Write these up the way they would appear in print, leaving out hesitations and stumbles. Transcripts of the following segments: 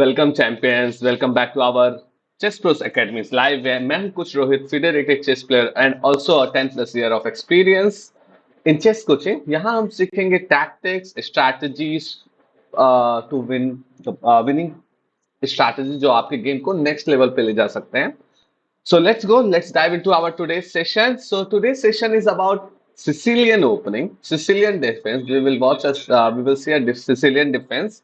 Welcome champions welcome back to our chess pros academy live है। मैं हूं coach Rohit, FIDE rated chess player and also 10+ year of experience in chess coaching. यहाँ हम सीखेंगे tactics strategies to win winning strategy जो आपके game को next level पे ले जा सकते हैं। So let's go. Let's dive into our today's session. So today's session is about Sicilian opening, Sicilian defense. We will watch us. We will see a Sicilian defense,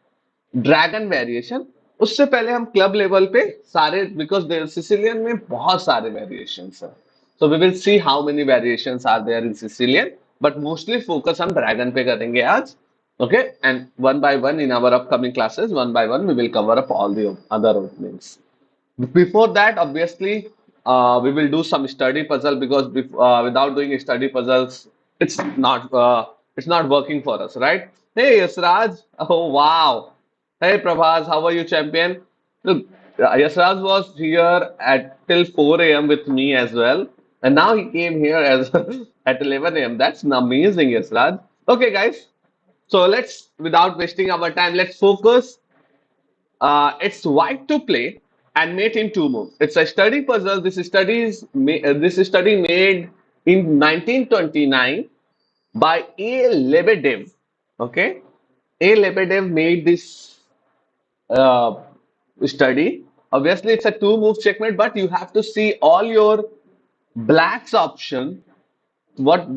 dragon variation. उससे पहले हम club level पे सारे because Sicilian में बहुत सारे variations हैं, so we will see how many variations are there in Sicilian, but mostly focus हम ड्रैगन पे करेंगे आज। Okay, and one by one in our upcoming classes, one by one we will cover up all the other openings. Before that, obviously, we will do some study puzzle because without doing study puzzles, it's not working for us, right? Hey, Yasraj. Oh wow. Hey, Prabhas. How are you, champion? Look, Yasraj was here at till 4 a.m. with me as well, and now he came here as at 11 a.m. That's amazing, Yasraj. Okay, guys. So let's, without wasting our time, let's focus. It's white to play and mate in two moves. It's a study puzzle. This study made in 1929 by A. Lebedev. Okay, A. Lebedev made this uh, study. Obviously, it's a two-move checkmate, but you have to see all your black's option, what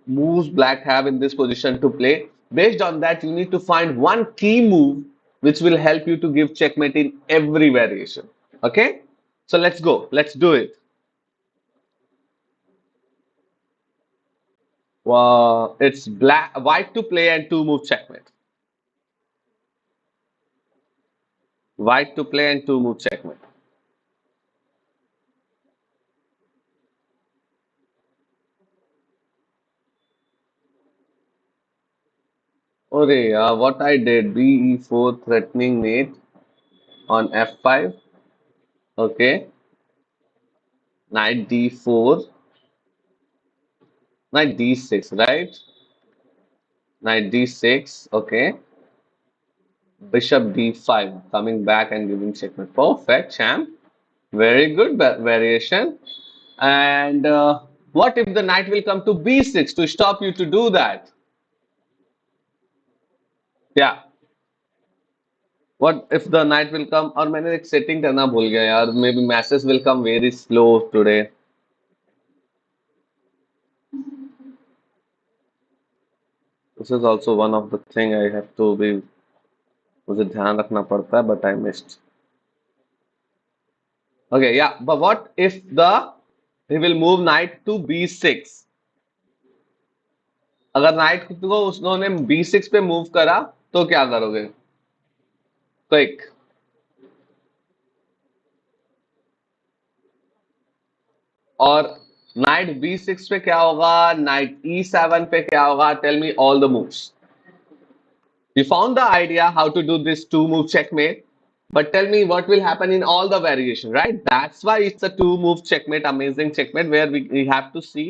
moves black have in this position to play. Based on that, you need to find one key move which will help you to give checkmate in every variation. Okay, so let's go, let's do it. It's white to play and two move checkmate. White to play and two move checkmate. Okay, what I did, b e4 threatening mate on f5. Okay, knight d4, knight d6, right? Knight d6. Okay, bishop d5, coming back and giving checkmate. Perfect, champ. Very good variation. And what if the knight will come to b6 to stop you to do that? Yeah. What if the knight will come? और मैंने एक setting करना भूल गया यार. Maybe messages will come very slow today. This is also one of the thing I have to be, मुझे ध्यान रखना पड़ता है, but I missed. Okay, yeah. But what if he will move knight to b6? अगर night को उसने b6 पे move करा तो क्या करोगे? क्विक. और नाइट b6 पे क्या होगा? नाइट e7 पे क्या होगा? Tell me all the moves. You found the idea how to do this two move checkmate, but tell me what will happen in all the variation, right? That's why it's a two move checkmate, amazing checkmate, where we have to see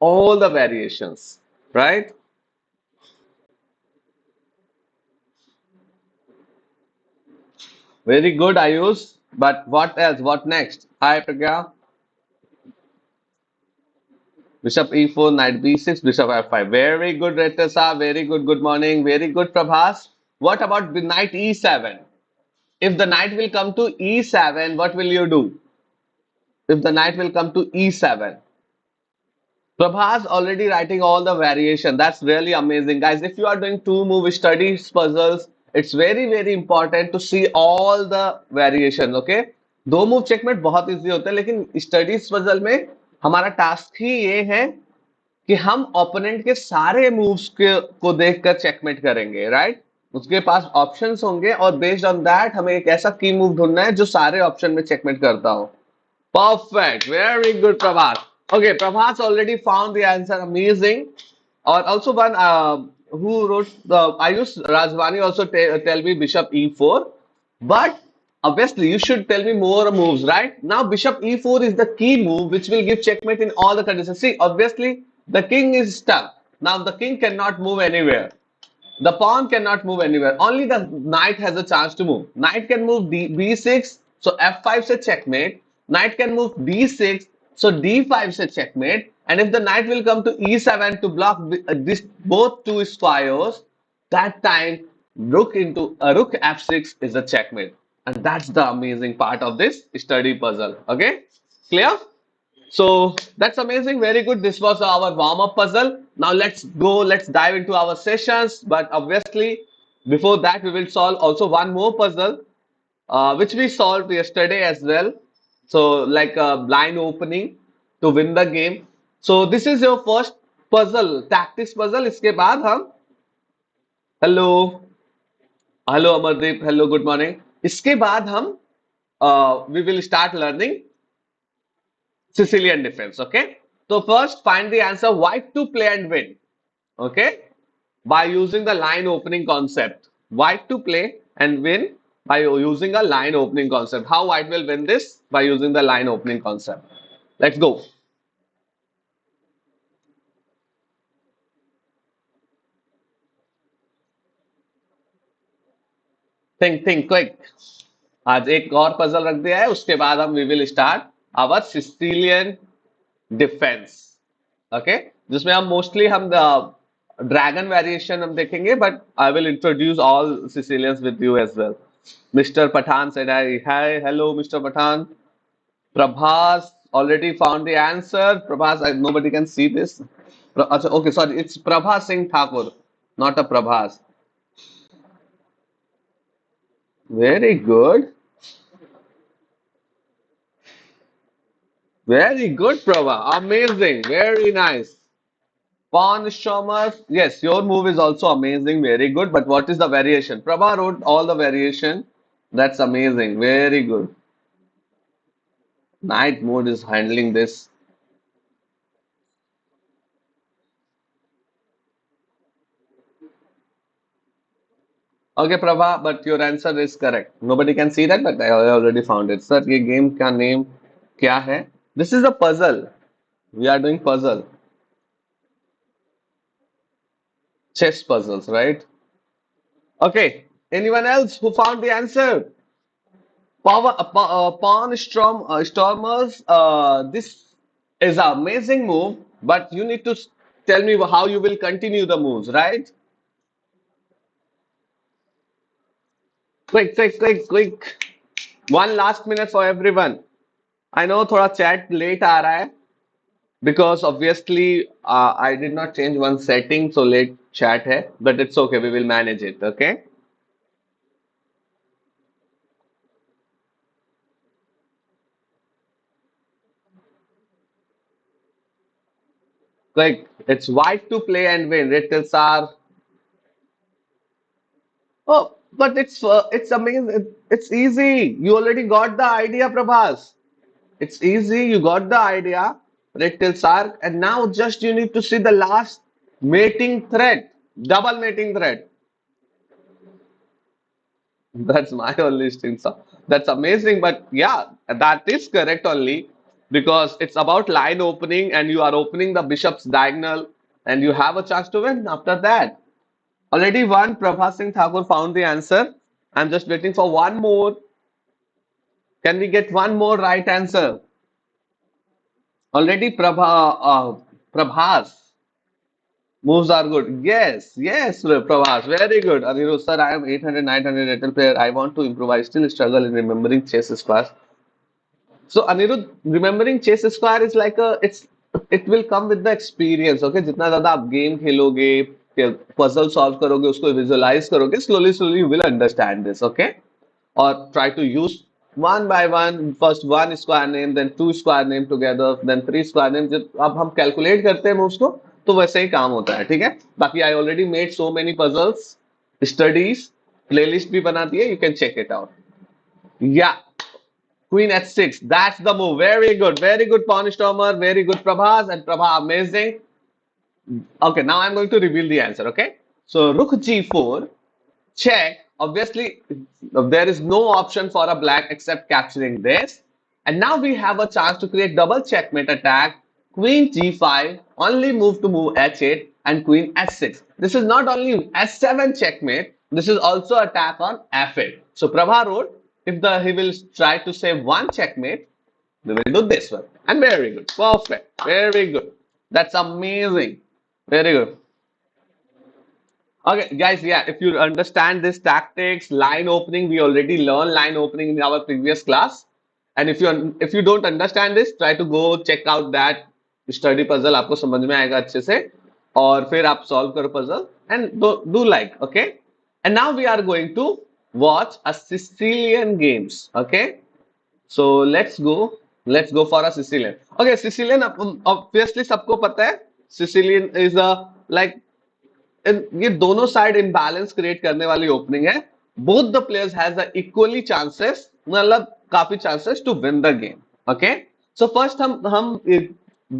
all the variations, right? Very good, Ayush. But what else? What next? Hi, Pragya. Bishop e4, knight b6, bishop f5. Very good, Retesa. Very good. Good morning. Very good, Prabhas. What about the knight e7? If the knight will come to e7, what will you do? If the knight will come to e7. Prabhas already writing all the variation. That's really amazing, guys. If you are doing two move studies puzzles, it's very important to see all the variation. Okay, दो move checkmate बहुत easy होता है, लेकिन studies puzzle में हमारा task ही ये है कि हम ओपोनेंट के सारे मूव्स को देखकर चेकमेट करेंगे, राइट? उसके पास ऑप्शंस होंगे और बेस्ड ऑन दैट हमें एक ऐसा की मूव ढूंढना है जो सारे ऑप्शन में चेकमेट करता हो. Perfect. Very good, Prabhat. Okay, Prabhat's already found the answer. Amazing. Or also one who wrote the Ayush Rajwani also tell me bishop e4. But obviously you should tell me more moves, right? Now bishop e4 is the key move which will give checkmate in all the conditions. See, obviously the king is stuck. Now the king cannot move anywhere. The pawn cannot move anywhere. Only the knight has a chance to move. Knight can move b6, so f5 se checkmate. Knight can move d6, so d5 se checkmate. And if the knight will come to e7 to block this both two squares, that time rook f6 is a checkmate. And that's the amazing part of this study puzzle. Okay, clear? So that's amazing. Very good. This was our warm-up puzzle. Now let's go. Let's dive into our sessions. But obviously, before that, we will solve also one more puzzle, which we solved yesterday as well. So like a blind opening to win the game. So this is your first puzzle, tactics puzzle. इसके बाद हम hello, hello Amardeep, hello, good morning. इसके बाद हम we will start learning Sicilian defense. Okay. So first find the answer white to play and win. Okay. By using the line opening concept. White to play and win by using a line opening concept. How white will win this? By using the line opening concept. Let's go. Think quick. आज एक और puzzle रख दिया है उसके बाद हम we will start our Sicilian defense. Okay जिसमें हम मोस्टली हम ड्रैगन वेरिएशन हम देखेंगे but I will introduce all Sicilians with you as well mister Pathan said hi hello Mr. Pathan. Prabhas already found the answer. Prabhas, nobody can see this. Okay, sorry, it's Prabhas Singh Thakur, not a Prabhas. Very good, very good, Prabha. Amazing, very nice. Pawn Stormers, yes, your move is also amazing, very good. But what is the variation? Prabha wrote all the variation. That's amazing, very good. Night mode is handling this. Okay, Prabha, but your answer is correct. Nobody can see that, but I already found it. Sir, ये game का name क्या है? This is a puzzle. We are doing puzzle. Chess puzzles, right? Okay. Anyone else who found the answer? Pawn Stormers. This is an amazing move, but you need to tell me how you will continue the moves, right? Quick, quick, quick, quick. One last minute for everyone. I know थोड़ा chat late आ रहा है because obviously I did not change one setting, so late chat है, but it's okay. We will manage it. Okay. Like it's white to play and win. Red tilts are. Oh, but it's amazing. It's easy. You already got the idea, Prabhas. It's easy. You got the idea. Red tilts are, and now just you need to see the last mating thread, double mating thread. That's my only thing. So that's amazing. But yeah, that is correct only because it's about line opening and you are opening the bishop's diagonal and you have a chance to win after that. Already one, Prabha Singh Thakur found the answer. I'm just waiting for one more. Can we get one more right answer? Already Prabhas. Moves are good. Yes, yes, Prabhas. Very good. Anirudh sir, I am 800, 900 retail player. I want to improve. I still struggle in remembering chess squares. So Anirudh, remembering chess square is like it will come with the experience. Okay, जितना ज़्यादा आप game खेलोगे, puzzle solve करोगे, उसको visualize करोगे, slowly you will understand this. Okay, or try to use one by one, first one square name, then two square name together, then three square name. जब अब हम calculate करते हैं moves को, तो वैसे ही काम होता है, ठीक है? बाकी I already made so many puzzles, studies, playlist भी बना दी है, you can check it out. Yeah. Queen h6. That's the move. Very good. Very good, Pawn Stormer. Very good, Prabhas. And Prabha, amazing. Okay, now I'm going to reveal the answer. Okay. So, Rook g4. Check. Obviously, there is no option for a black except capturing this. And now we have a chance to create double checkmate attack. Queen g5. Only move to move h8. and queen s6. This is not only s7 checkmate, this is also attack on f8. So Prabha wrote, if the he will try to say one checkmate, we will do this one. And very good. Perfect. Very good. That's amazing. Very good. Okay, guys, yeah, if you understand this tactics, line opening, we already learned line opening in our previous class. And if you don't understand this, try to go check out that study puzzle. आपको समझ में आएगा अच्छे से और फिर आप solve करो puzzle and do like, okay? And now we are going to watch a Sicilian games, okay? So let's go for a Sicilian. Okay, Sicilian obviously सबको पता है. Sicilian is a like ये दोनों साइड इम्बैलेंस क्रिएट करने वाली opening है. Both the players has the equally chances, मतलब काफी chances to win the game. Okay, so first हम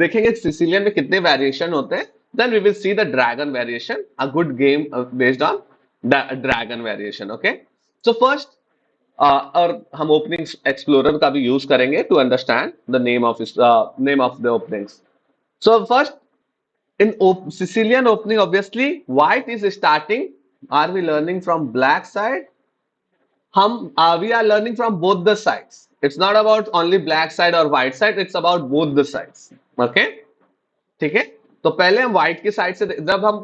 देखेंगे सिसिलियन में कितने वेरिएशन होते हैं. Then we will see the dragon variation, a good game based on the dragon variation. Okay, so first और हम ओपनिंग एक्सप्लोरर का भी यूज करेंगे to understand the name of the openings. So first, in Sicilian opening, obviously, white is starting. Are we learning from black side? We are learning from both the sides. It's not about only black side or white side. It's about both the sides. Okay? ठीक है? तो पहले हम white की side से जब हम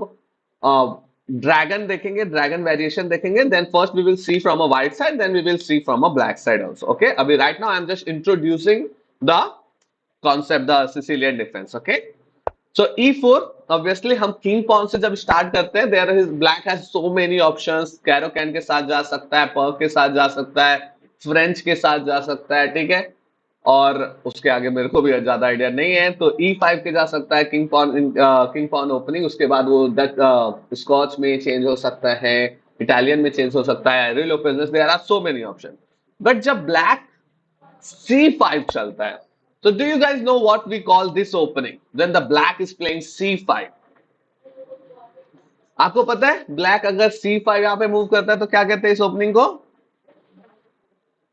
dragon देखेंगे, ड्रैगन वेरिएशन देखेंगे, then first we will see from a white side, then we will see from a black side also. Okay? अभी right now I'm just introducing the concept, the Sicilian defense. Okay? So E4, obviously हम king pawn से जब start करते हैं, there is black has so many options. Caro Kann के साथ जा सकता है, पर्क के साथ जा सकता है, फ्रेंच के साथ जा सकता है, ठीक है. और उसके आगे मेरे को भी ज्यादा आइडिया नहीं है. तो E5 के जा सकता है, किंग पॉन ओपनिंग. उसके बाद वो स्कॉच में चेंज हो सकता है, इटालियन में चेंज हो सकता है, real openers, there are so many option. But जब ब्लैक C5 चलता है, so do you guys know what we call this opening when the black is playing C5? आपको पता है ब्लैक अगर C5 यहां पे मूव करता है तो क्या कहते हैं इस ओपनिंग को?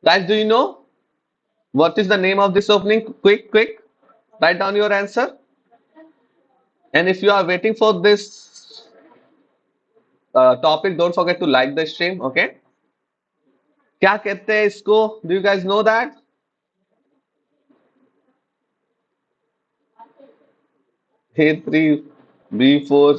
Guys, do you know what is the name of this opening? Quick, write down your answer. And if you are waiting for this topic, don't forget to like the stream. Okay? क्या कहते हैं इसको? Do you guys know that? A3, B4.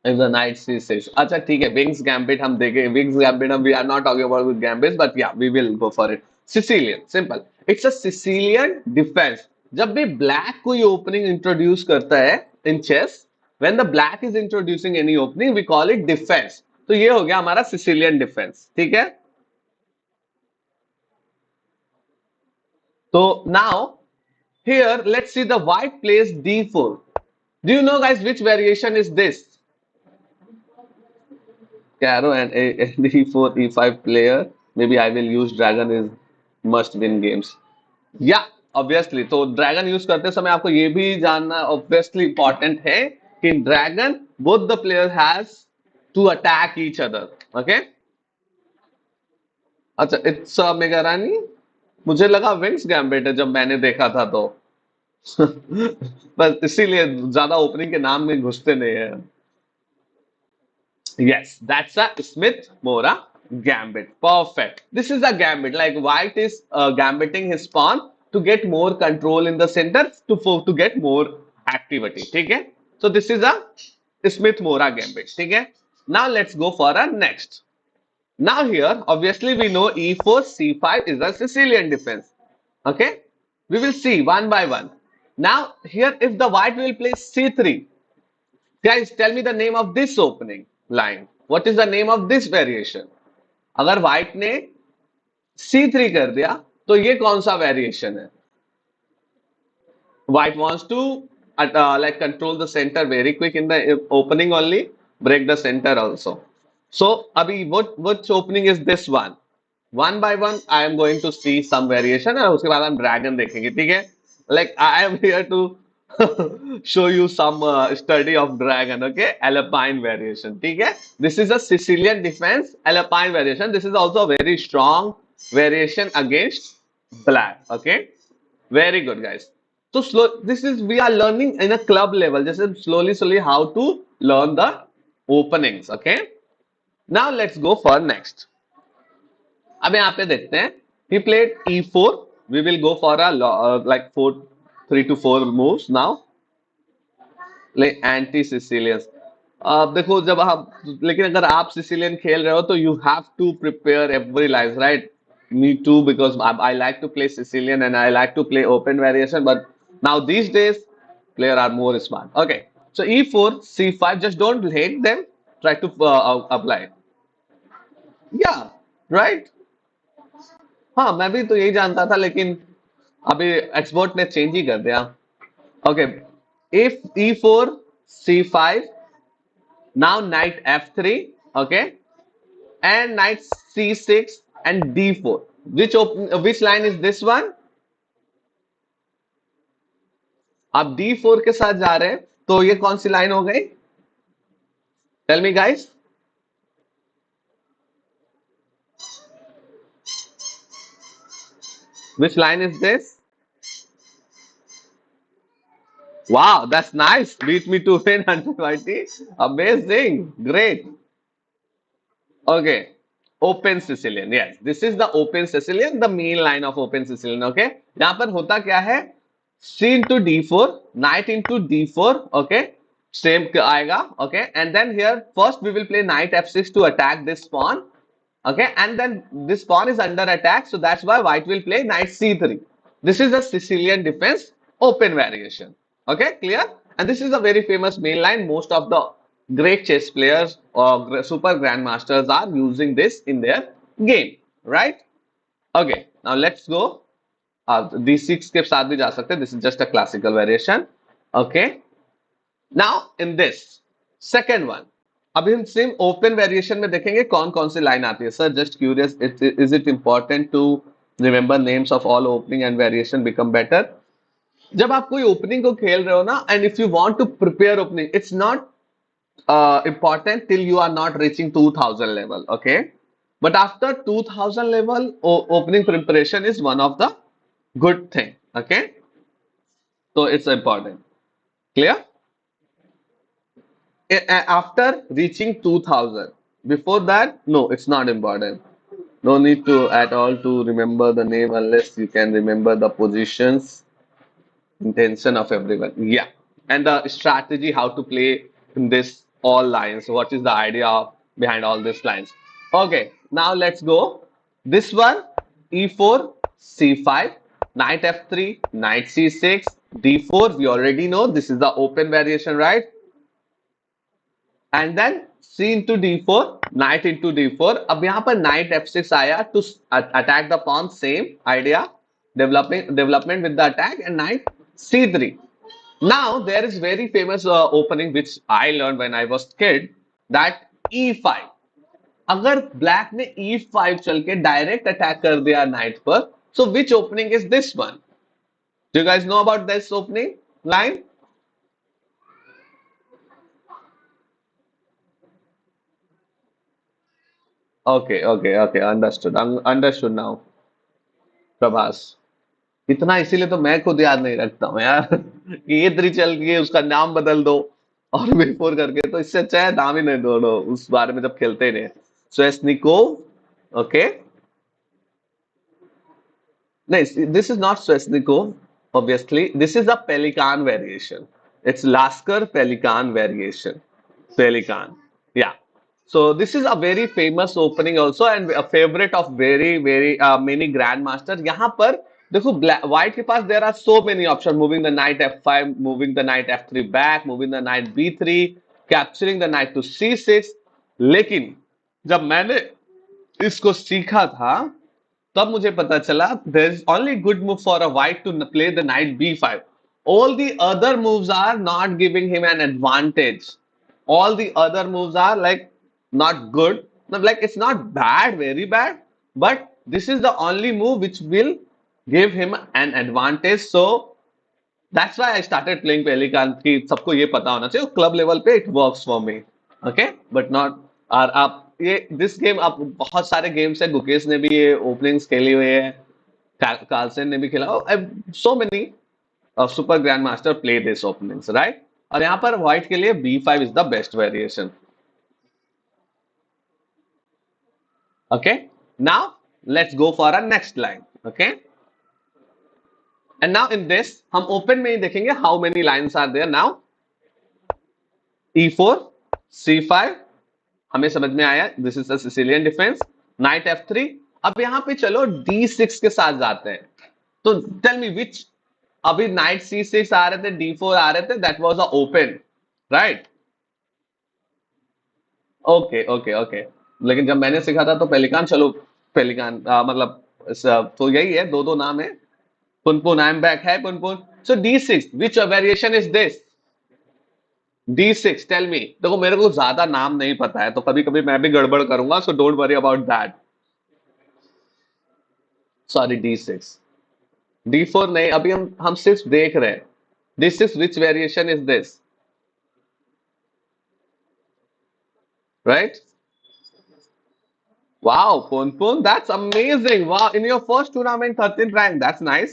If the knight C6. अच्छा ठीक है, wings gambit हम देखें. Wings gambit हम, we are not talking about with gambits, but yeah, we will go for it. Sicilian, simple. It's a Sicilian defense. जब भी black कोई opening introduce करता है इन chess, when the black is introducing any opening, we call it defense. तो ये हो गया हमारा Sicilian defense. ठीक है. So now here let's see the white plays D4. Do you know guys which variation is this? Caro and D4 E5 player. Maybe I will use dragon is must win games. Yeah, obviously. तो dragon use करते समय आपको ये भी जानना obviously important है कि dragon both the player has to attack each other. Okay? अच्छा, it's मेगा रानी. मुझे लगा विंग्स गैम्बिट है जब मैंने देखा था तो. बस इसीलिए ज्यादा ओपनिंग के नाम में घुसते नहीं है. Yes, that's a Smith Mora gambit. Perfect. This is a gambit. Like white is gambiting his pawn to get more control in the center to get more activity. ठीक है? So this is a Smith Mora gambit. ठीक है? Now let's go for a next. Now here, obviously we know E4, C5 is a Sicilian defense. Okay? We will see one by one. Now here, if the white will play C3, guys, tell me the name of this opening line. What is the name of this variation? अगर white ने C3 कर दिया तो ये कौन सा variation है? White wants to like control the center very quick in the opening only, break the center also. So अभी which opening is this one? One by one I am going to see some variation और उसके बाद हम dragon देखेंगे. ठीक है? Like I am here to show you some study of dragon. Okay, alpine variation. ठीक है? This is a Sicilian defense, alpine variation. This is also a very strong variation against black. Okay, Very good, guys. So slow. This is we are learning in a club level. This is slowly how to learn the openings. Okay. Now let's go for next. अब यहाँ पे देखते हैं. He played e4. We will go for a like 3 to 4 moves now. Like anti Sicilians. अब देखो जब आप लेकिन अगर आप सिसिलियन खेल रहे हो तो you have to prepare every life right. Me too because I like to play Sicilian and I like to play open variation, but now these days player are more smart. Okay, so e4 c5, just don't hate them, try to apply. Yeah, right. हाँ मैं भी तो यही जानता था लेकिन अभी expert ने चेंज ही कर दिया. Okay, if e4 c5, now knight f3, okay, and knight c6 and d4. Which line is this one? आप d4 के साथ जा रहे हैं तो ये कौन सी लाइन हो गई? Tell me guys. Which line is this? Wow, that's nice. Beat me to win 120. Amazing. Great. Okay. Open Sicilian. Yes, this is the open Sicilian, the main line of open Sicilian. Okay. यहाँ पर होता क्या है? C into d4, knight into d4. Okay. Same आएगा. Okay. And then here first we will play knight f6 to attack this pawn. Okay. And then this pawn is under attack. So that's why white will play knight c3. This is a Sicilian defense open variation. Okay. Clear? And this is a very famous main line. Most of the great chess players or super grandmasters are using this in their game, right? Okay, now let's go. D6 के साथ भी जा सकते हैं. This is just a classical variation. Okay. Now in this second one, अभी हम same open variation में देखेंगे कौन कौन सी लाइन आती है. Sir just curious, is it important to remember names of all opening and variation become better. जब आप कोई ओपनिंग को खेल रहे हो ना and if you want to prepare opening, it's not important till you are not reaching 2000 level. Okay, but after 2000 level opening preparation is one of the good thing. Okay, so it's important. Clear? After reaching 2000, before that no, it's not important. No need to at all to remember the name unless you can remember the positions, intention of everyone. Yeah, and the strategy how to play in this all lines. What is the idea behind all these lines? Okay, now let's go. This one, e4, c5, knight f3, knight c6, d4. We already know this is the open variation, right? And then c into d4, knight into d4. अब यहाँ पर knight f6 आया to attack the pawn. Same idea, development with the attack, and knight c3. Now there is very famous opening which I learned when I was kid, that e5. अगर black ने e5 चल के direct attack कर दिया night पर, so which opening is this one? Do you guys know about this opening line? Okay, understood now, Prabhas. इतना इसीलिए तो मैं खुद याद नहीं रखता हूँ यार कि ये थ्री चल के उसका नाम बदल दो और बिफोर करके, तो इससे अच्छा है नाम ही नहीं दो उस बारे में जब खेलते ही नहीं. Swesnikov, okay. No, this is not Swesnikov, obviously. This is a Pelican variation. It's Lasker Pelican variation. Pelican. Yeah. So this is a very famous opening also and a favorite of very many grandmasters. यहाँ पर देखो white के पास there are so many options, moving the knight f5, moving the knight f3 back, moving the knight b3, capturing the knight to c6. लेकिन जब मैंने इसको सीखा था तब मुझे पता चला there is only good move for a white to play the knight b5. All the other moves are not giving him an advantage. All the other moves are like not good. Like it's not bad, very bad, but this is the only move which will give him an advantage. So that's why I started playing Pelican. कि सबको ये पता होना चाहिए club level पे it works for me. Okay, but not. और आप ये दिस गेम आप बहुत सारे गेम्स है, गुकेश ने भी ये ओपनिंग्स खेली हुई है. कार्लसन ने भी खेला, so many super grand master play this openings, right. और यहाँ पर व्हाइट के लिए B5 is the best variation. Okay, now let's go for a next line. Okay, and now in this हम ओपन में ही देखेंगे how many lines are there. Now E4 C5 हमें समझ में आया, this is the Sicilian defence. Knight F3। अब यहां पे चलो D6 के साथ जाते हैं। तो टेल मी विच, अभी नाइट C6 आ रहे थे, D4 आ रहे थे, that was a open, right. Okay okay okay, लेकिन जब मैंने सीखा था तो पेलिकान, चलो पेलिकान मतलब तो यही है, दो दो नाम है। पुनपुन, आई एम बैक, है पुनपुन। So D6 which variation is this? D6, tell me. देखो मेरे को ज्यादा नाम नहीं पता है, तो कभी कभी मैं भी गड़बड़ करूंगा, so don't worry about that. Sorry, D6। D4 नहीं, अभी हम सिर्फ देख रहे हैं। D6 which variation is this, right. Wow, Ponpon, that's amazing. Wow, in your first tournament, 13th rank, that's nice.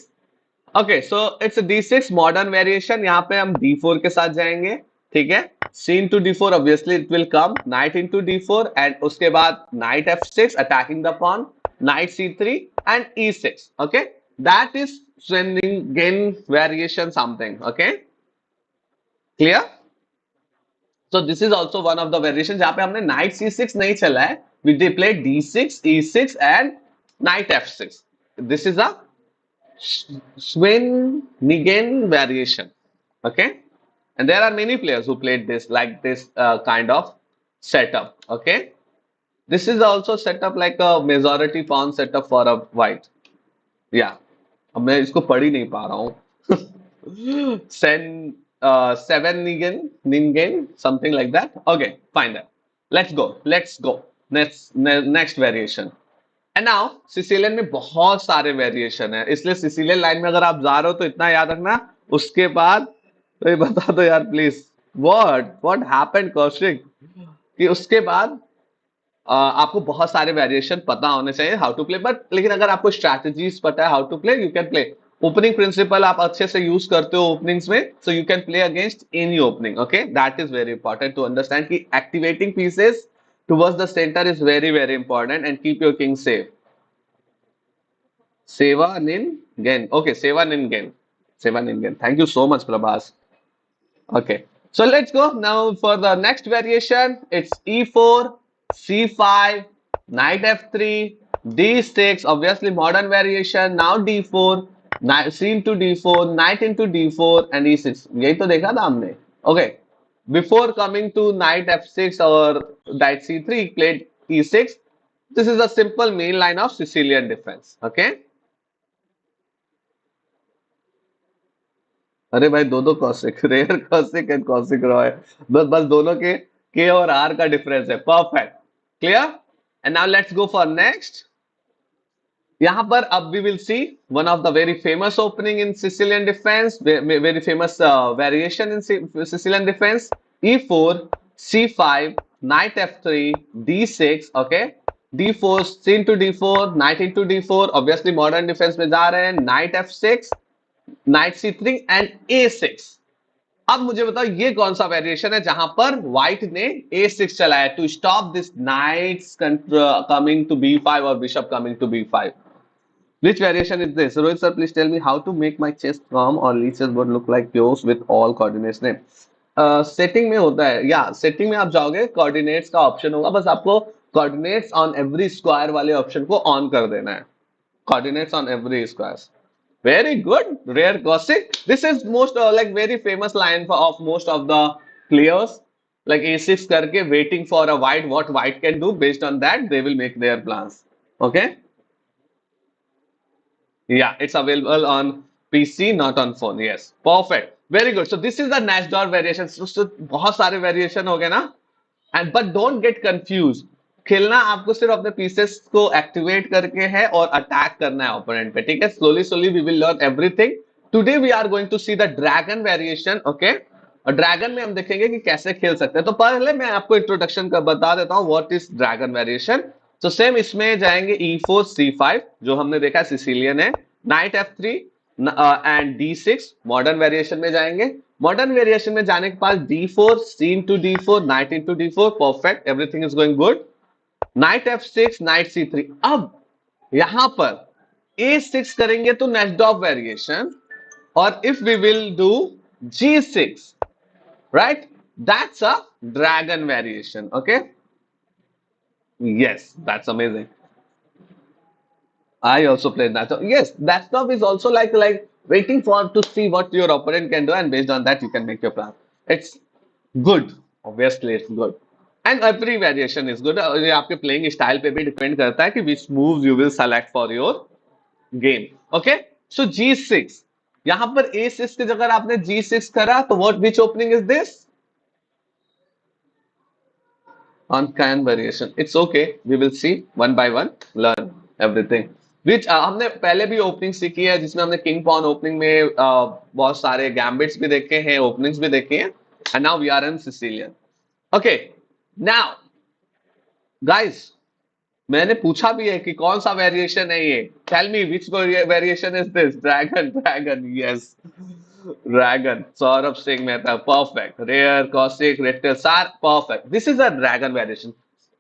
Okay, so it's a D6 modern variation. यहाँ पे हम D4 के साथ जाएंगे, ठीक है। C into D4, obviously it will come. Knight into D4 and उसके बाद Knight F6, attacking the pawn. Knight C3 and E6. Okay, that is Schwingen variation something. Okay, clear? So this is also one of the variations जहाँ पे हमने Knight C6 नहीं चला है. We they play D6, E6 and Knight F6. This is a Schwingen variation. Okay, and there are many players who played this like this kind of setup. Okay, this is also set up like a majority pawn setup for a white. Yeah, अब मैं इसको पढ़ ही नहीं पा रहा हूँ. Sen seven Ningen, something like that. Okay, fine then. Let's go. Let's go. Next variation. And now Sicilian में बहुत सारे वेरिएशन है, इसलिए सिसिलियन लाइन में अगर आप जा रहे हो तो इतना याद रखना। उसके बाद तो ये बता दो यार प्लीज, व्हाट हैपेंड कौशिक, कि उसके बाद आपको बहुत सारे वेरिएशन पता होने चाहिए हाउ टू प्ले, बट लेकिन अगर आपको स्ट्रैटेजीज पता है how to play, you can play. Opening principle आप अच्छे से यूज करते हो ओपनिंग्स में, so you can play against any opening. Okay, that is very important to understand कि activating pieces towards the center is very very important and keep your king safe. Seva nin gen, okay, Seva nin gen, Seva nin gen, thank you so much Prabhas. Okay, so let's go now for the next variation. It's E4 C5 knight F3 D6, obviously modern variation. Now D4 C into D4 knight into D4 and E6, यही तो देखा था हमने. Okay, before coming to knight F6 or knight C3 played E6. This is a simple main line of Sicilian defense. Okay, अरे भाई दो दो कौशिक, रेयर कौशिक एंड कौशिक रॉय, बस बस दोनों के और आर का डिफरेंस है। Perfect, clear. And now let's go for next. यहां पर अब we will see one of the very famous opening in Sicilian defence, very famous variation in Sicilian defence. E4 C5 knight F3 D6, okay, D4 C into D4 knight into D4, obviously modern defence में जा रहे हैं, knight F6 knight C3 and A6। अब मुझे बताओ ये कौन सा वेरिएशन है जहां पर व्हाइट ने A6 चलाया to stop this knights coming to B5 और bishop coming to B5। Which variation is this? Rohit sir, please tell me how to make my chess calm or leeches would look like chaos with all coordinates name. Setting में होता है, या setting में आप जाओगे, coordinates का option होगा, बस आपको कोऑर्डिनेट्स ऑन एवरी स्क्वायर वाले ऑप्शन को ऑन कर देना है। Coordinates on every square. Very good, rare gossip. This is most like very famous line of most of the players. Like A6 करके waiting for a white, what white can do. Based on that, they will make their plans. Okay? Yeah, it's available on PC, not on phone. Yes, perfect. Very good. So this is the Nash door variation. So बहुत सारे variation हो गए ना? And but don't get confused. खेलना आपको सिर्फ अपने pieces को एक्टिवेट करके है और अटैक करना है ओपोनेंट पे, ठीक है। Slowly slowly we will learn everything. Today we are going to see the dragon variation. Okay, और ड्रैगन में हम देखेंगे कि कैसे खेल सकते हैं। तो पहले मैं आपको इंट्रोडक्शन का बता देता हूँ व्हाट इज ड्रैगन वेरिएशन। तो सेम इसमें जाएंगे E4 C5 जो हमने देखा सिसिलियन है, night F3 and D6 modern variation में जाएंगे। मॉडर्न वेरिएशन में जाने के बाद D4 C into D4 knight into D4 perfect, everything is going good. Knight F6 knight C3। अब यहां पर A6 करेंगे तो नेस्टॉफ वेरिएशन, और if we will do G6, right, that's a dragon variation. Okay, yes, that's amazing. I also played that. So yes, that stuff is also like waiting for to see what your opponent can do, and based on that you can make your plan. It's good. Obviously, it's good. And every variation is good. ये आपके playing style पे भी depend करता है कि which moves you will select for your game. Okay? So G6. यहाँ पर A6 की जगह आपने G6 करा तो what which opening is this? On can variation. It's okay. We will see one by one. Learn everything. Which हमने पहले भी ओपनिंग सीखी है जिसमें हमने किंग पॉन ओपनिंग में बहुत सारे गैम्बिट्स भी देखे हैं, ओपनिंग्स भी देखे हैं, and now we are in Sicilian. Okay, now guys, मैंने पूछा भी है कि कौन सा वेरिएशन है ये। Tell me which variation is this? Dragon, dragon, yes, dragon. Saurabh Singh Mehta, perfect. रेयर, कौशिक, रेक्टर, सार, perfect. This is a dragon variation.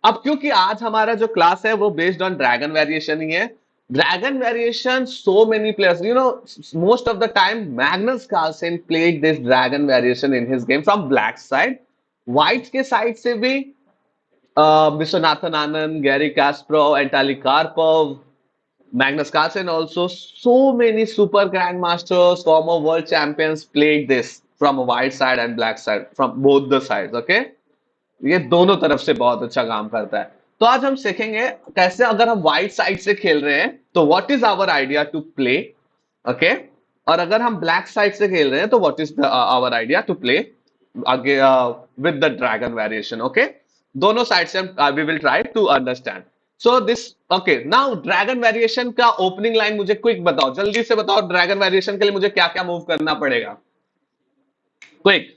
अब क्योंकि आज हमारा जो क्लास है वो बेस्ड ऑन ड्रैगन वेरिएशन ही है। Dragon variation, so many players, you know, most of the time Magnus Carlsen played this dragon variation in his game from black side. White के साइड से भी Viswanathan Anand, Gary Kasparov, Anatoly Karpov, Magnus Carlsen also. So many super grandmasters, former world champions played this from a white side and black side, from both the sides. Okay, ये दोनों तरफ से बहुत अच्छा काम करता है। तो आज हम सीखेंगे कैसे अगर हम व्हाइट साइड से खेल रहे हैं तो what is our idea to play. Okay, और अगर हम ब्लैक साइड से खेल रहे हैं तो what is our idea to play आगे with the dragon variation. Okay, दोनों साइड से हम we will try to understand. So this, okay, now dragon variation का ओपनिंग लाइन मुझे क्विक बताओ, जल्दी से बताओ, ड्रैगन वेरिएशन के लिए मुझे क्या क्या मूव करना पड़ेगा? Quick,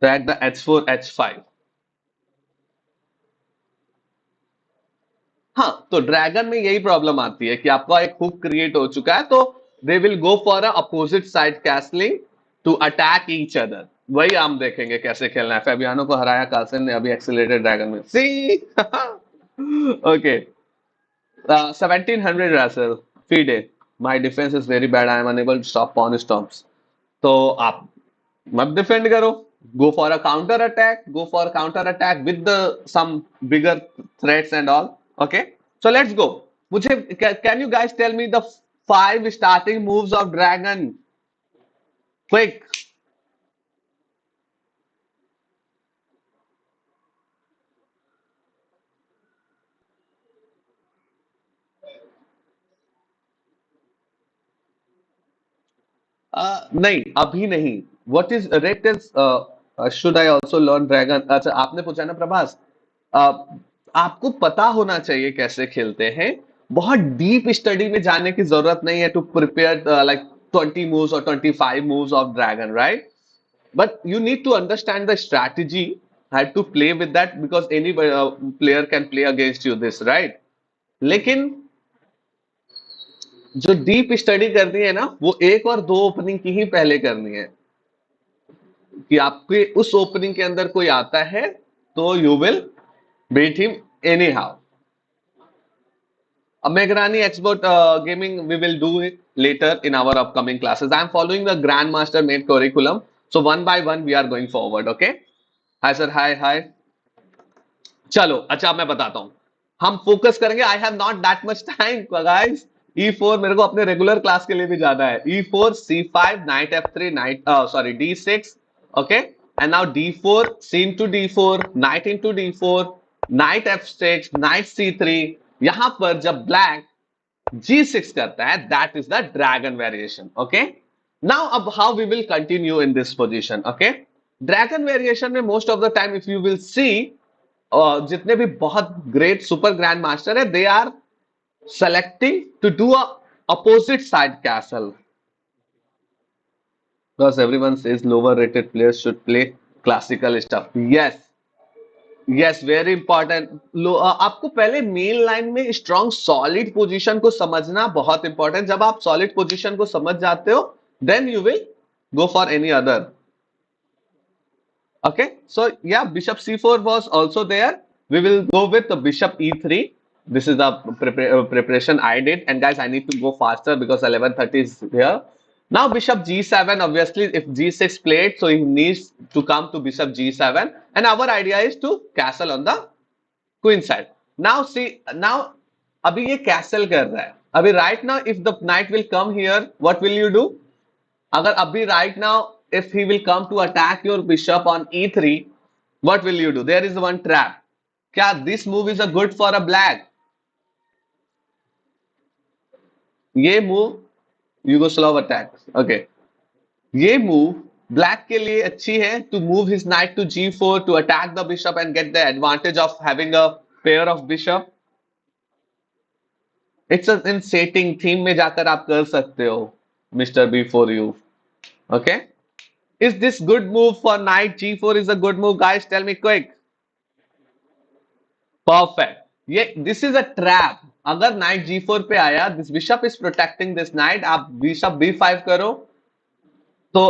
drag the H4 H5। हाँ, तो ड्रैगन में यही प्रॉब्लम आती है कि आपका एक हुक क्रिएट हो चुका है, तो they will go for a opposite side castling to attack each other. वही हम देखेंगे कैसे खेलना है। फेबियानो को हराया कार्लसन ने अभी एक्सीलरेटेड ड्रैगन में, see. Okay, 1700 Russell, feed it, my defense is very bad, I am unable to stop pawn storms. तो आप मत डिफेंड करो, go for a counter attack, go for counter attack with the some bigger threats and all. Okay, so let's go. मुझे, can you guys tell me the 5 starting moves of dragon? Quick. नहीं, अभी नहीं। What is rate is should I also learn dragon? अच्छा, आपने पूछा ना Prabhas. uh, आपको पता होना चाहिए कैसे खेलते हैं। बहुत डीप स्टडी में जाने की जरूरत नहीं है to prepare like 20 moves or 25 moves of dragon, right? But you need to understand the strategy, how to play with that, because any player can play against you this, right? लेकिन जो deep study करनी है ना, वो एक और दो opening की ही पहले करनी है। कि आपके उस ओपनिंग के अंदर कोई आता है तो you will beat him anyhow. Megrani expert gaming, we will do it later in our upcoming classes. I am following the Grandmaster made curriculum. So one by one we are going forward. Okay. Hi sir, hi, hi. चलो, अच्छा मैं बताता हूं। हम focus करेंगे। I have not that much time guys. E4 मेरे को अपने रेगुलर क्लास के लिए भी जाना है। E4 C5 knight F3 knight sorry D6। Okay, and now D4 C into D4 knight into D4 knight F6 knight C3। यहां पर जब ब्लैक G6 करता है, that is the dragon variation. Okay, now अब how we will continue in this position. Okay, dragon variation में most of the time if you will see, जितने भी बहुत ग्रेट सुपर ग्रैंड मास्टर है, they are selecting to do a opposite side castle, because everyone says lower rated players should play classical stuff. Yes, yes, very important. आपको पहले main line में strong solid position को समझना बहुत important. जब आप solid position को समझ जाते हो, then you will go for any other. Okay, so yeah, bishop c4 was also there. We will go with the bishop e3. This is the preparation I did, and guys, I need to go faster because 11:30 is here. Now bishop g7. Obviously, if g6 played, so he needs to come to bishop g7, and our idea is to castle on the queen side. Now see, now अभी ये castle कर रहा है. अभी right now, if the knight will come here, what will you do? अगर अभी right now if he will come to attack your bishop on e3, what will you do? There is one trap. क्या this move is a good for a black? ये move Yugoslav attack. Okay, ये move black के लिए अच्छी है to move his knight to g4 to attack the bishop and get the advantage of having a pair of bishop. It's a in setting theme में जाकर आप कर सकते हो Mr. B4 you. Okay. Is this good move for knight g4 is a good move, guys? Tell me quick. Perfect. ये this is a trap. अगर knight g4 पे आया, this bishop is protecting this knight. आप bishop b5 करो, तो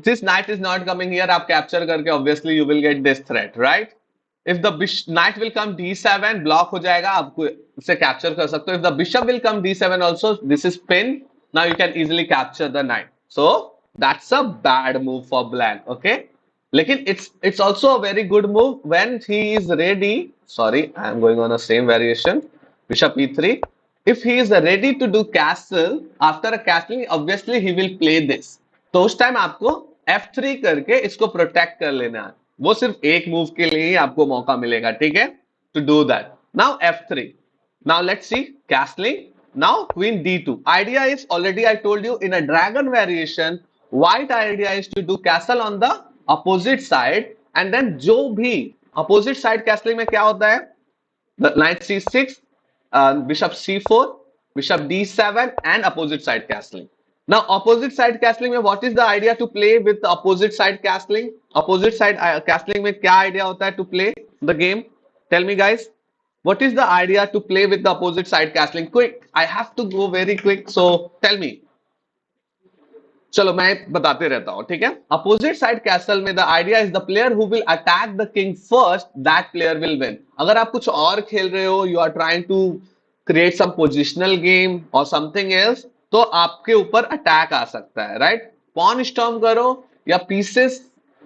this knight is not coming here. आप capture करके obviously you will get this threat, right? If the knight will come d7, block हो जाएगा, आपको इसे capture कर सकते हो. If the bishop will come d7 also, this is pin. Now you can easily capture the knight. So that's a bad move for black. Okay. लेकिन it's also a very good move when he is ready. Sorry, I am going on the same variation. Bishop e3. If he is ready to do castle, after a castling, obviously he will play this. तो उस time आपको f3 करके इसको protect कर लेना है. वो सिर्फ एक मूव के लिए ही आपको मौका मिलेगा, ठीक है? To do that. Now f3. Now let's see castling. Now queen d2. Idea is already I told you in a dragon variation. White idea is to do castle on the opposite side, and then जो भी opposite side castling में क्या होता है? The knight c6, bishop c4, bishop d7, and opposite side castling. Now opposite side castling में what is the idea to play with the opposite side castling? Opposite side castling में क्या idea होता है to play the game? Tell me guys. What is the idea to play with the opposite side castling? Quick, I have to go very quick, so tell me. चलो मैं बताते रहता हूं, ठीक है? अपोजिट साइड कैसल में the idea is the player who will attack the king first, that player will win. अगर आप कुछ और खेल रहे हो, you are trying to create some positional game और समथिंग एल्स, तो आपके ऊपर अटैक आ सकता है, राइट? पॉन स्टॉर्म करो या पीसेस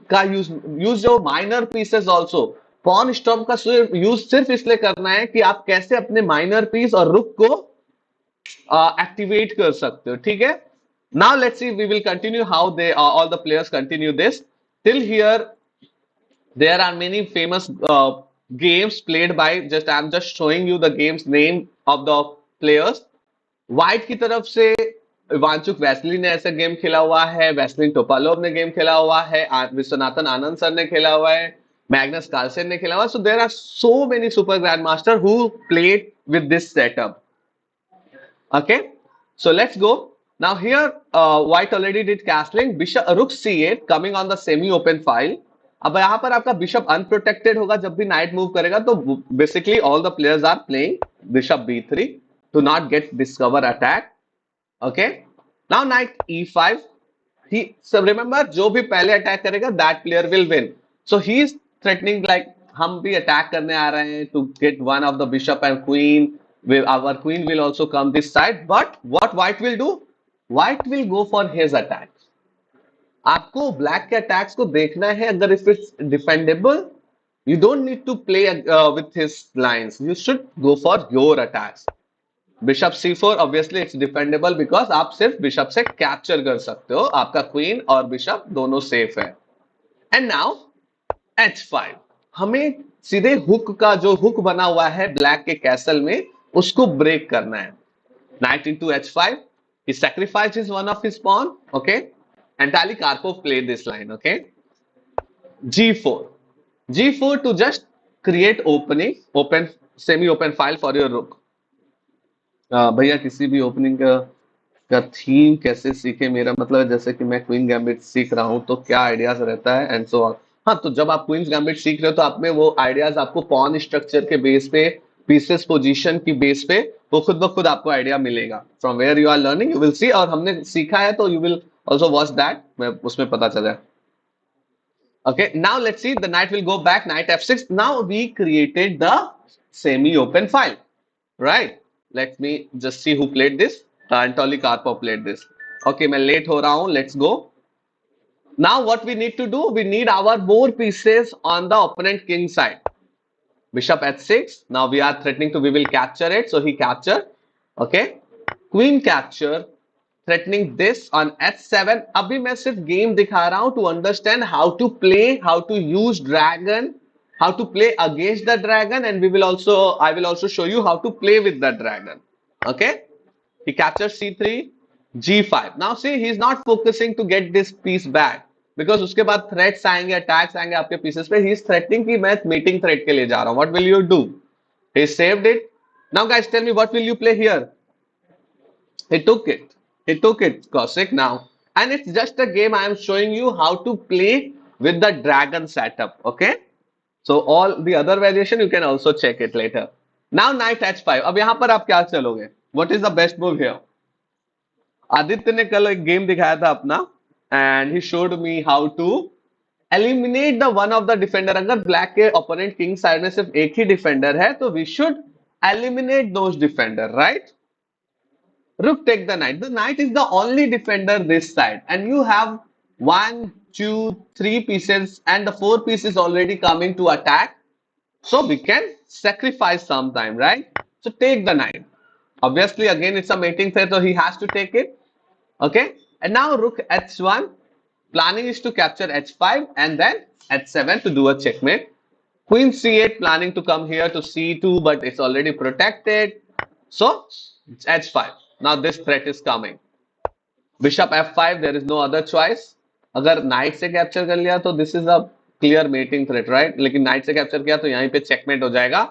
का यूज जो minor pieces also. Pawn storm का यूज सिर्फ इसलिए करना है कि आप कैसे अपने माइनर पीस और रुक को एक्टिवेट कर सकते हो, ठीक है? Now let's see, we will continue how they all the players continue this. Till here, there are many famous games played by, just I'm just showing you the games name of the players. White की तरफ से वांचुक वैसली ने ऐसा game खेला हुआ है, Vaseline Topalov ने game खेला हुआ है, विश्वनाथन आनंद सर ने खेला हुआ है, मैग्नस कार्लसेन ने खेला हुआ है. So there are so many super grandmaster who played with this setup. Okay, so let's go. Now here, white already did castling. Bishop rook c8 coming on the semi-open file. अब यहाँ पर आपका bishop unprotected होगा जब भी knight move करेगा, तो basically all the players are playing bishop b3 to not get discover attack. Okay. Now knight e5. So remember, जो भी पहले attack करेगा, that player will win. So he is threatening like हम भी attack करने आ रहे हैं to get one of the bishop and queen. Our queen will also come this side. But what white will do? White will go for his attacks. आपको black के attacks को देखना है. अगर if it's defendable, you don't need to play with his lines. You should go for your attacks. Bishop c4, obviously it's defendable because आप सिर्फ bishop से capture कर सकते हो. आपका queen और bishop दोनों safe है. And now h5. हमें सीधे हुक का जो हुक बना हुआ है black के castle में, उसको break करना है. Knight into h5. He sacrifices one of his pawn, okay? And Tali Karpov played this line, okay? G4. G4 to just create opening, open, semi-open file for your rook. भैया किसी भी opening का theme कैसे सीखे? मेरा मतलब है जैसे कि मैं क्वीन गैम्बिट सीख रहा हूं तो क्या आइडियाज रहता है एंड सो ऑन. हाँ, तो जब आप क्वींस गैम्बिट सीख रहे हो तो आप में वो आइडियाज आपको पॉन स्ट्रक्चर के बेस पे, पीसेस पोजीशन की बेस पे वो खुद ब खुद आपको आइडिया मिलेगा। From where you are learning you will see, और हमने सीखा है तो you will also watch that, मैं उसमें पता चला। Okay, now let's see. The knight will go back. Knight f6. Now we created the semi-open file, right? Let me just see who played this. Anatoly Karpov played this. Okay, मैं late हो रहा हूँ. Let's go. Now what we need to do? We need our more pieces on the opponent king side. Bishop h6. Now we are threatening to. We will capture it. So he captured. Okay. Queen capture. Threatening this on h7. अभी मैं सिर्फ game दिखा रहा हूं to understand how to use dragon, how to play against the dragon, and I will also show you how to play with the dragon. Okay, he captures c3, g5. Now see, he is not focusing to get this piece back because उसके बाद threats आएंगे, attacks आएंगे आपके pieces पे. He is threatening कि मैं mating threat के लिए जा रहा हूं. What will you do? He saved it. Now guys, tell me what will you play here? He took it. He took it, Kosik, now. And it's just a game. I am showing you how to play with the dragon setup. Okay. So all the other variation you can also check it later. Now knight h5. अब यहाँ पर आप क्या चलोगे? What is the best move here? Aditya ने कल एक game दिखाया था अपना, and he showed me how to eliminate the one of the defender. अगर ब्लैक के opponent king side में सिर्फ एक ही defender है तो we should eliminate those defender, right? Rook take the knight. The knight is the only defender this side, and you have one, two, three pieces, and the four piece is already coming to attack. So we can sacrifice some time, right? So take the knight. Obviously, again it's a mating threat, so he has to take it. Okay, and now rook h1. Planning is to capture h5 and then h7 to do a checkmate. Queen c8 planning to come here to c2, but it's already protected. So h5. Now this threat is coming. Bishop f5. There is no other choice. अगर knight से capture कर लिया तो this is a clear mating threat, right? लेकिन knight से capture किया तो यहीं पे checkmate हो जाएगा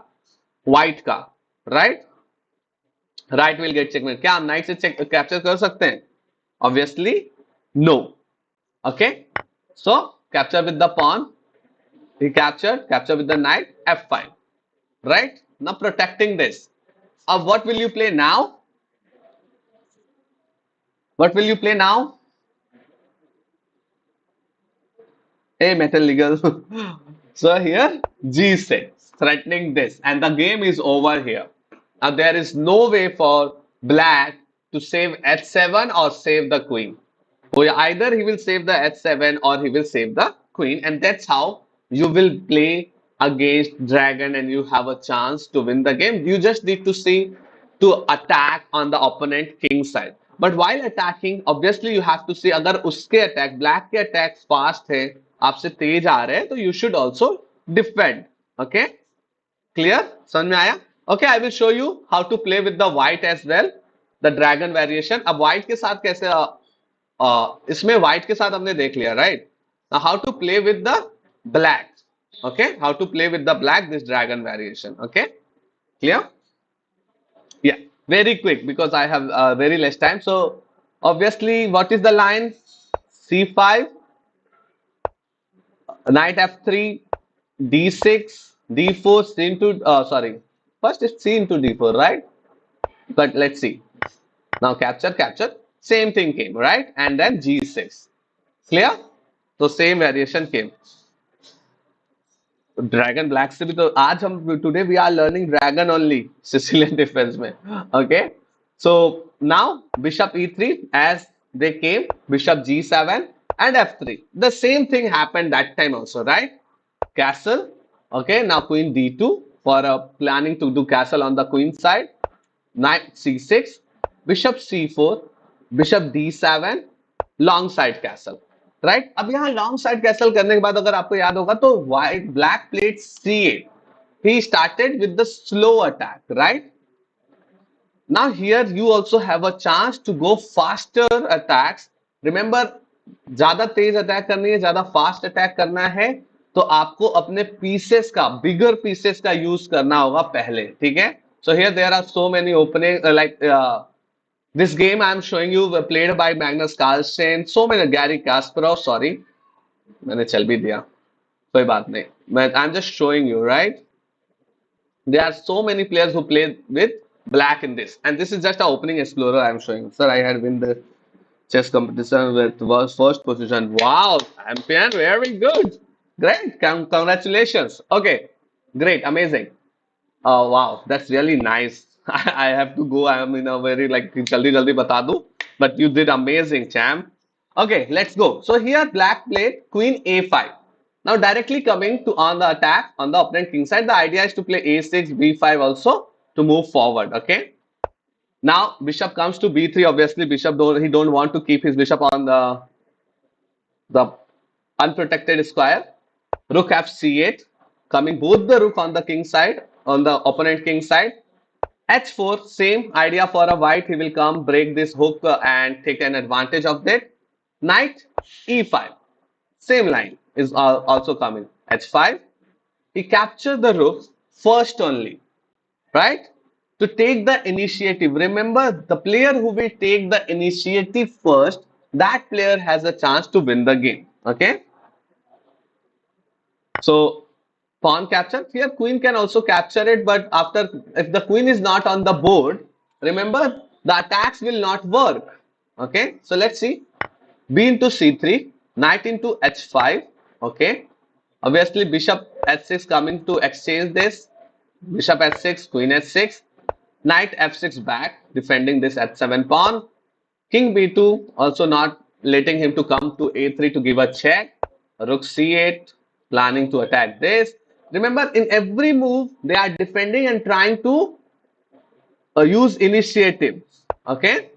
white का, right? Right will get checkmate. क्या हम knight से capture कर सकते हैं? Obviously, no. Okay. So capture with the pawn. He captured. Capture with the knight f5. Right? Now protecting this. What will you play now? What will you play now? A metal legal. So here g6 threatening this, and the game is over here. Now there is no way for black to save h7 or save the queen. So either he will save the h7 or he will save the queen, and that's how you will play against dragon and you have a chance to win the game. You just need to see to attack on the opponent king side. But while attacking, obviously you have to see अगर उसके attack, black के attacks fast है, आपसे तेज आ रहे हैं, तो you should also defend. Okay? Clear? समझ में आया? Okay, I will show you how to play with the white as well, the dragon variation. अब white के साथ कैसे इसमें white के साथ हमने देख लिया, right? Now how to play with the black? Okay, how to play with the black this dragon variation? Okay, clear? Yeah, very quick because I have very less time. So obviously, what is the line? C5, knight f3, d6, d4, c into sorry, first it's c into d4, right? But let's see. Now capture, capture, same thing came, right? And then g6. Clear? So same variation came. Dragon black से भी तो आज हम today we are learning dragon only Sicilian defense में. Okay, so now bishop e3 as they came, bishop g7 and f3. The same thing happened that time also, right? Castle. Okay, now queen d2 for planning to do castle on the queen side. Knight c6, bishop c4, bishop d7, long side castle. Right, अब यहाँ long side castle करने के बाद अगर आपको याद होगा तो white black played c8. He started with the slow attack, right? Now here you also have a chance to go faster attacks. Remember, ज्यादा तेज अटैक करनी है, ज्यादा फास्ट अटैक करना है तो आपको अपने पीसेस का, बिगर पीसेस का यूज करना होगा पहले, ठीक है? So here there are so many opening this game I am showing you played by Magnus Carlsen, so many Gary Kasparov, sorry, मैंने चल भी दिया. कोई बात नहीं, मैं I am just showing you right. There are so many players who play with black in this, and this is just an opening explorer I am showing. Sir, I had win the chess competition with was first position. Wow, champion, very good, great, congratulations. Okay, great, amazing. Oh wow, that's really nice. I have to go. I am in a very like jaldi jaldi bata do, but you did amazing, champ. Okay, let's go. So here black played queen a5. Now directly coming to on the attack on the opponent king side, the idea is to play a6, b5 also to move forward. Okay. Now bishop comes to b3. Obviously, bishop don't want to keep his bishop on the unprotected square. Rook f c8, coming both the rook on the king side on the opponent king side. H4, same idea for a white. He will come, break this hook and take an advantage of that. Knight E5, same line is also coming. H5, he captured the rook first only, right? To take the initiative. Remember, the player who will take the initiative first, that player has a chance to win the game. Okay? So pawn capture. Here queen can also capture it, but after if the queen is not on the board, remember the attacks will not work. Okay, so let's see. B into C3, knight into H5. Okay, obviously bishop H6 coming to exchange this. Bishop H6, queen H6, knight F6 back, defending this H7 pawn. King B2 also not letting him to come to A3 to give a check. Rook C8 planning to attack this. Remember, in every move they are defending and trying to use initiative. Okay,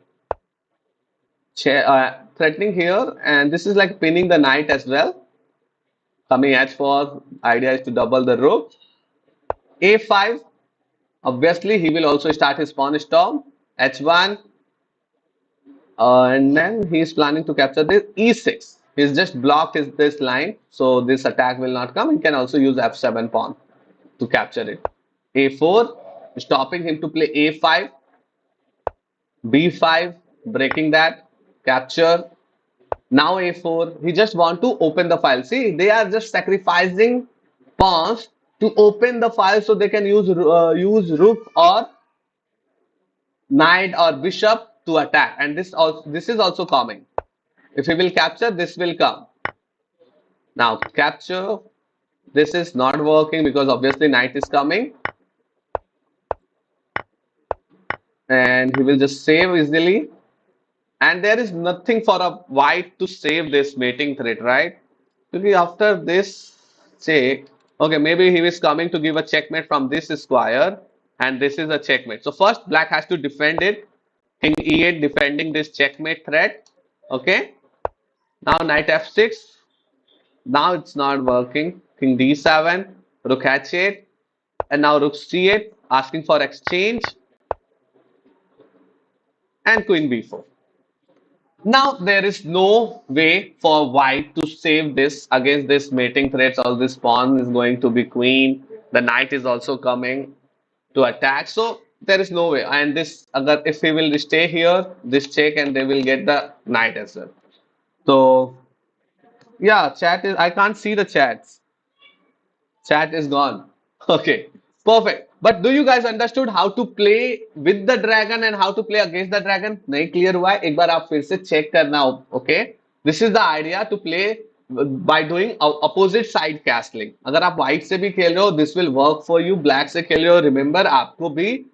threatening here, and this is like pinning the knight as well. Coming H4, idea is to double the rook. A5, obviously he will also start his pawn storm. H1, and then he is planning to capture this e6. He's just blocked this line, so this attack will not come. He can also use f7 pawn to capture it. A4, stopping him to play a5, b5, breaking that, capture. Now a4, he just want to open the file. See, they are just sacrificing pawns to open the file so they can use rook or knight or bishop to attack. And this is also coming. If he will capture, this will come. Now capture, this is not working because obviously knight is coming. And he will just save easily. And there is nothing for a white to save this mating threat, right? Because after this check, okay, maybe he is coming to give a checkmate from this square. And this is a checkmate. So first black has to defend it. King e8 defending this checkmate threat. Okay. Now knight f6. Now it's not working. King d7, rook h8, and now rook c8, asking for exchange, and queen b4. Now there is no way for white to save this against this mating threats. All this pawn is going to be queen. The knight is also coming to attack. So there is no way. And this, if he will stay here, this check, and they will get the knight as well. So yeah, chat is. I can't see the chats. Chat is gone. Okay, perfect. But do you guys understood how to play with the dragon and how to play against the dragon? नहीं clear हुआ है? एक बार आप फिर से check करना. Okay, this is the idea to play by doing opposite side castling. अगर आप white से भी खेल रहे हो, this will work for you. Black से खेल रहे हो, remember आपको भी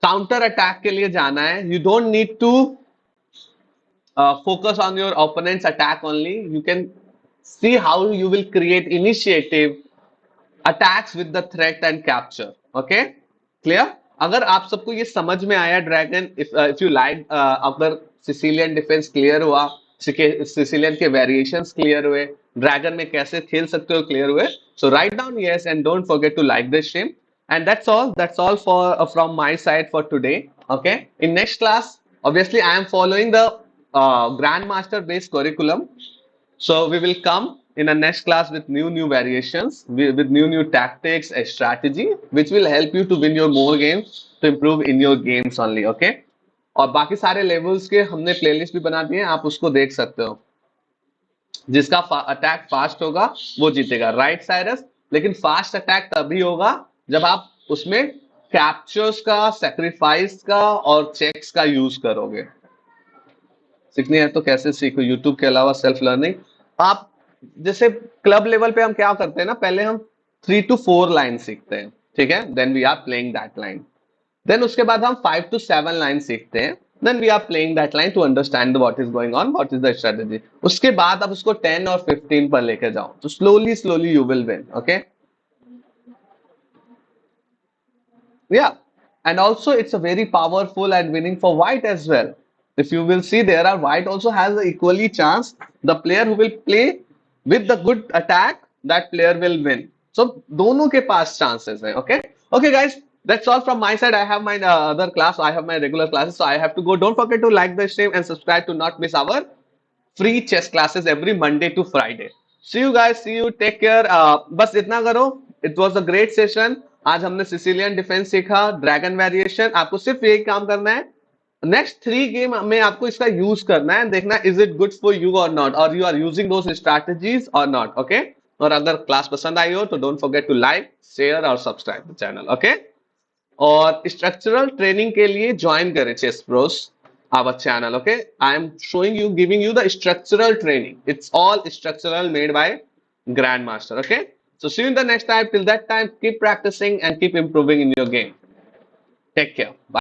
counter attack के लिए जाना है. You don't need to focus on your opponent's attack only. You can see how you will create initiative attacks with the threat and capture. Okay, clear? अगर आप सबको ये समझ में आया ड्रैगन, if you like, अगर सिसिलियन डिफेंस क्लियर हुआ, Sicilian के वेरिएशंस क्लियर हुए, ड्रैगन में कैसे खेल सकते हो क्लियर हुए, so write down yes and don't forget to like this stream. And that's all for from my side for today. Okay, in next class obviously I am following the grandmaster based curriculum. So we will come in a next class with new variations, with new tactics, a strategy, which will help you to win your more games, to improve in your games only. Okay? और बाकी सारे levels के हमने playlist भी बना दिए हैं, आप उसको देख सकते हो. जिसका अटैक फास्ट होगा वो जीतेगा, राइट साइरस? लेकिन फास्ट अटैक तभी होगा जब आप उसमें कैप्चर्स का, सेक्रीफाइस का और चेक्स का यूज करोगे। सीखनी है तो कैसे सीखो, यूट्यूब के अलावा सेल्फ लर्निंग। आप जैसे क्लब लेवल पे हम क्या करते हैं ना, पहले हम 3 to 4 लाइन सीखते हैं, ठीक है, then we are playing that line. Then उसके बाद हम 5 to 7 लाइन सीखते हैं, then we are playing that line to understand what is going on, what is the strategy. उसके बाद आप उसको 10 और 15 पर लेके जाओ, तो slowly slowly you will win, okay. Yeah, and also it's a very powerful and winning for white as well. If you will see, there are white also has a equally chance. The player who will play with the good attack, that player will win. So दोनों के पास chances है, okay? Okay, guys, that's all from my side. I have my other class. I have my regular classes, so I have to go. Don't forget to like the stream and subscribe to not miss our free chess classes every Monday to Friday. See you guys. See you. Take care. बस इतना करो. It was a great session. आज हमने Sicilian defence सीखा, dragon variation. आपको सिर्फ यही काम करना है, नेक्स्ट 3 गेम में आपको इसका यूज करना है, देखना is it good for you और नॉट, और you are using those strategies और नॉट, ओके। और अगर क्लास पसंद आई हो तो don't forget to like, share और सब्सक्राइब द चैनल, ओके। और स्ट्रक्चरल ट्रेनिंग के लिए ज्वाइन करें chess pros our channel, okay? I am showing you, giving you the structural training. It's all structural, made by grandmaster, okay? So see you in the next time. Till that time, keep practicing and keep improving in your game. Take care. Bye.